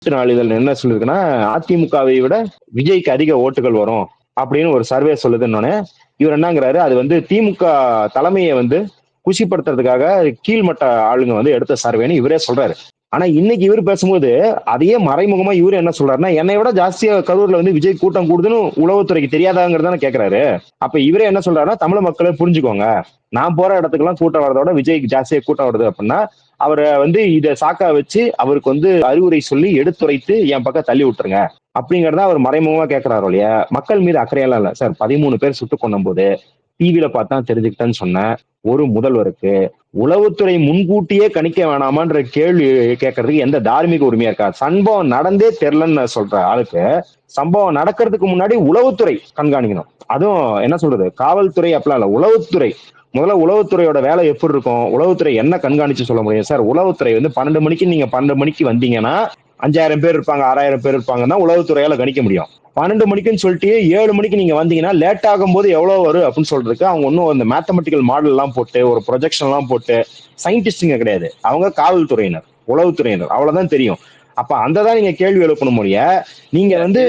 நாளிதழ் என்ன சொல்லிருக்குன்னா, அதிமுகவை விட விஜய்க்கு அதிக ஓட்டுகள் வரும் அப்படின்னு ஒரு சர்வே சொல்லுதுன்னொன்னே, இவர் என்னங்கிறாரு, அது வந்து திமுக தலைமைய வந்து குஷிப்படுத்துறதுக்காக கீழ்மட்ட ஆளுங்க வந்து எடுத்த சர்வேன்னு இவரே சொல்றாரு. ஆனா இன்னைக்கு இவரு பேசும்போது, அதையே மறைமுகமா இவரு என்ன சொல்றாருன்னா, என்னைய விட ஜாஸ்தியா கரூர்ல வந்து விஜய் கூட்டம் கூடுதுன்னு உளவுத்துறைக்கு தெரியாதாங்கிறது தானே கேட்கிறாரு. அப்ப இவரே என்ன சொல்றாருன்னா, தமிழ் மக்களே புரிஞ்சுக்கோங்க. நான் போற இடத்துக்குலாம் கூட்டம் வரத விட விஜய்க்கு ஜாஸ்தியா கூட்டம் வருது அப்படின்னா, அவர வந்து இத சாக்கா வச்சு அவருக்கு வந்து அறிவுரை சொல்லி எடுத்துரைத்து என் பக்கம் தள்ளி விட்டுருங்க. அப்படிங்கிறத அவர் மறைமுகமா கேட்கிறாரு ஒழிய, மக்கள் மீது அக்கறையெல்லாம் இல்ல. சார் 13 பேர் சுட்டுக் கொன்னம்போது, டிவில பார்த்து தான் தெரிஞ்சுக்கிட்டேன்னு சொன்ன ஒரு முதல்வருக்கு, உளவுத்துறை முன்கூட்டியே கணிக்க வேணாமான்ற கேள்வி கேட்கறதுக்கு எந்த தார்மீக உரிமையா இருக்கா? சம்பவம் நடந்தே தெரியலன்னு சொல்ற ஆளுக்கு, சம்பவம் நடக்கிறதுக்கு முன்னாடி உளவுத்துறை கண்காணிக்கணும். அதுவும் என்ன சொல்றது? காவல்துறை அப்படிலாம் இல்ல. உளவுத்துறை. முதல்ல உளவுத்துறையோட வேலை எப்படி இருக்கும்? உளவுத்துறை என்ன கண்காணிச்சு சொல்ல முடியும்? சார் உளவுத்துறை வந்து 12 மணிக்கு நீங்க 12 மணிக்கு வந்தீங்கன்னா, 5000 பேர் இருப்பாங்க, 6000 பேர் இருப்பாங்கன்னா உளவுத்துறையால கணிக்க முடியும். 12 மணிக்குன்னு சொல்லிட்டு 7 மணிக்கு நீங்க வந்தீங்கன்னா, லேட் ஆகும்போது எவ்வளவு வரும் அப்படின்னு சொல்றதுக்கு அவங்க ஒன்னும் அந்த மேத்தமெட்டிக்கல் மாடல் எல்லாம் போட்டு, ஒரு ப்ரொஜெக்ஷன் எல்லாம் போட்டு, சயின்டிஸ்ட்ங்க கிடையாது. அவங்க காவல்துறையினர், உளவுத்துறையினர். அவ்வளவுதான் தெரியும். அப்ப அந்த தான் நீங்க கேள்வி எழுப்பணும் ஒழிய, நீங்க வந்து